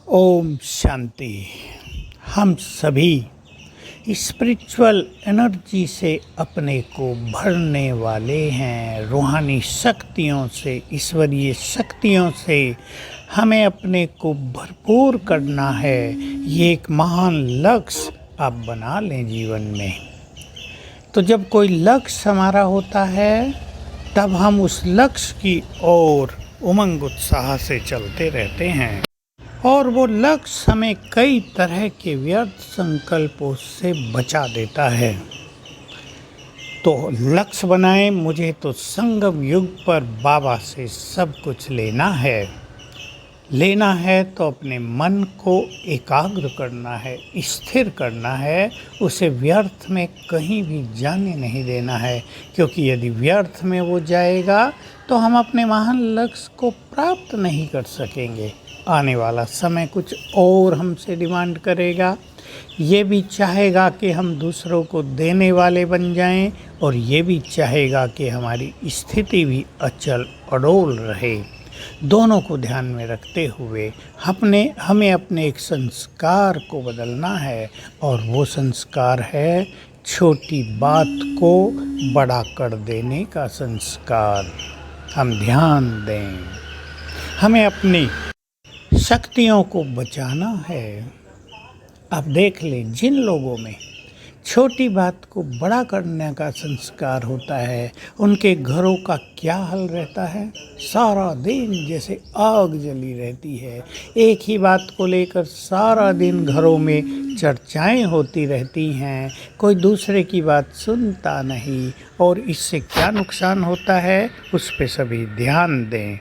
ओम शांति। हम सभी spiritual energy से अपने को भरने वाले हैं। रूहानी शक्तियों से, ईश्वरीय शक्तियों से हमें अपने को भरपूर करना है। ये एक महान लक्ष्य आप बना लें जीवन में। तो जब कोई लक्ष्य हमारा होता है तब हम उस लक्ष्य की ओर उमंग उत्साह से चलते रहते हैं और वो लक्ष्य हमें कई तरह के व्यर्थ संकल्पों से बचा देता है। तो लक्ष्य बनाएं, मुझे तो संगम युग पर बाबा से सब कुछ लेना है तो अपने मन को एकाग्र करना है, स्थिर करना है, उसे व्यर्थ में कहीं भी जाने नहीं देना है। क्योंकि यदि व्यर्थ में वो जाएगा तो हम अपने महान लक्ष्य को प्राप्त नहीं कर सकेंगे। आने वाला समय कुछ और हमसे डिमांड करेगा। ये भी चाहेगा कि हम दूसरों को देने वाले बन जाएं और ये भी चाहेगा कि हमारी स्थिति भी अचल अडोल रहे। दोनों को ध्यान में रखते हुए हमें अपने एक संस्कार को बदलना है और वो संस्कार है छोटी बात को बड़ा कर देने का संस्कार। हम ध्यान दें, हमें अपनी शक्तियों को बचाना है। आप देख लें, जिन लोगों में छोटी बात को बड़ा करने का संस्कार होता है उनके घरों का क्या हाल रहता है। सारा दिन जैसे आग जली रहती है। एक ही बात को लेकर सारा दिन घरों में चर्चाएं होती रहती हैं, कोई दूसरे की बात सुनता नहीं। और इससे क्या नुकसान होता है उस पे सभी ध्यान दें।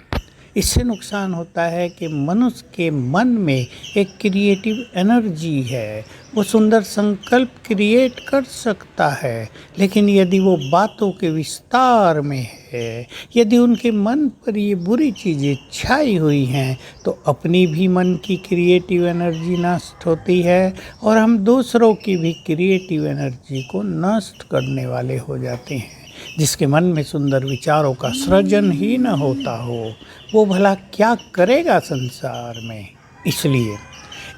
इससे नुकसान होता है कि मनुष्य के मन में एक क्रिएटिव एनर्जी है, वो सुंदर संकल्प क्रिएट कर सकता है। लेकिन यदि वो बातों के विस्तार में है, यदि उनके मन पर ये बुरी चीज़ें छाई हुई हैं तो अपनी भी मन की क्रिएटिव एनर्जी नष्ट होती है और हम दूसरों की भी क्रिएटिव एनर्जी को नष्ट करने वाले हो जाते हैं। जिसके मन में सुंदर विचारों का सृजन ही न होता हो वो भला क्या करेगा संसार में। इसलिए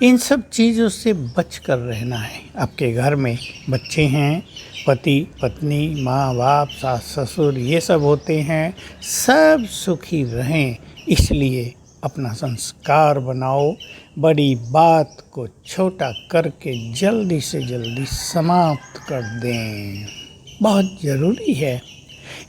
इन सब चीज़ों से बच कर रहना है। आपके घर में बच्चे हैं, पति पत्नी, माँ बाप, सास ससुर, ये सब होते हैं, सब सुखी रहें। इसलिए अपना संस्कार बनाओ, बड़ी बात को छोटा करके जल्दी से जल्दी समाप्त कर दें। बहुत ज़रूरी है।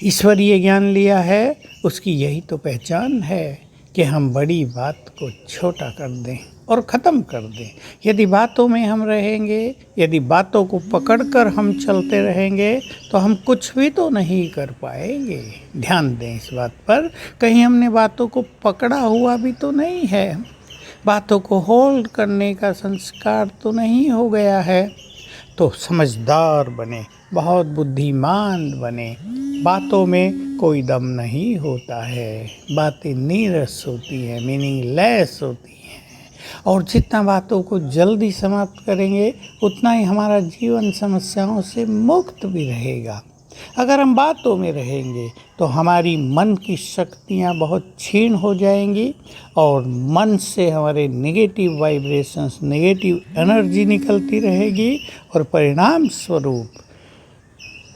ईश्वरीय ज्ञान लिया है उसकी यही तो पहचान है कि हम बड़ी बात को छोटा कर दें और ख़त्म कर दें। यदि बातों में हम रहेंगे, यदि बातों को पकड़कर हम चलते रहेंगे तो हम कुछ भी तो नहीं कर पाएंगे। ध्यान दें इस बात पर, कहीं हमने बातों को पकड़ा हुआ भी तो नहीं है, बातों को होल्ड करने का संस्कार तो नहीं हो गया है। तो समझदार बने, बहुत बुद्धिमान बने। बातों में कोई दम नहीं होता है, बातें नीरस होती हैं, मीनिंगलेस होती हैं। और जितना बातों को जल्दी समाप्त करेंगे उतना ही हमारा जीवन समस्याओं से मुक्त भी रहेगा। अगर हम बातों में रहेंगे तो हमारी मन की शक्तियाँ बहुत क्षीण हो जाएंगी और मन से हमारे नेगेटिव वाइब्रेशंस, नेगेटिव एनर्जी निकलती रहेगी और परिणाम स्वरूप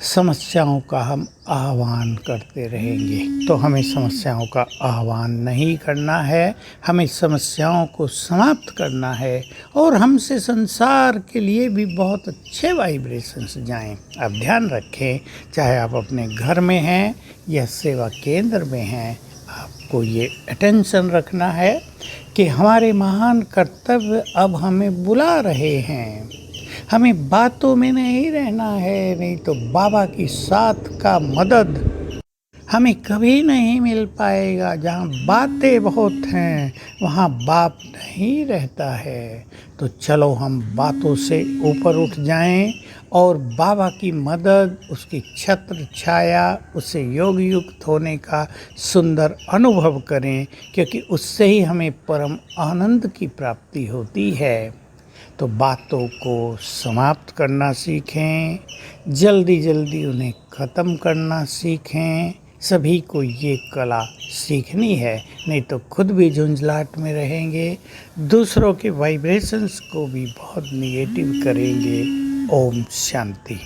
समस्याओं का हम आह्वान करते रहेंगे। तो हमें समस्याओं का आह्वान नहीं करना है, हमें समस्याओं को समाप्त करना है और हमसे संसार के लिए भी बहुत अच्छे वाइब्रेशंस जाएं। आप ध्यान रखें, चाहे आप अपने घर में हैं या सेवा केंद्र में हैं, आपको ये अटेंशन रखना है कि हमारे महान कर्तव्य अब हमें बुला रहे हैं। हमें बातों में नहीं रहना है, नहीं तो बाबा की साथ का मदद हमें कभी नहीं मिल पाएगा। जहाँ बातें बहुत हैं वहाँ बाप नहीं रहता है। तो चलो हम बातों से ऊपर उठ जाएं और बाबा की मदद, उसकी छत्र छाया, उससे योग युक्त होने का सुंदर अनुभव करें, क्योंकि उससे ही हमें परम आनंद की प्राप्ति होती है। तो बातों को समाप्त करना सीखें, जल्दी जल्दी उन्हें ख़त्म करना सीखें, सभी को ये कला सीखनी है, नहीं तो खुद भी झुंझलाहट में रहेंगे, दूसरों के वाइब्रेशंस को भी बहुत निगेटिव करेंगे। ओम शांति।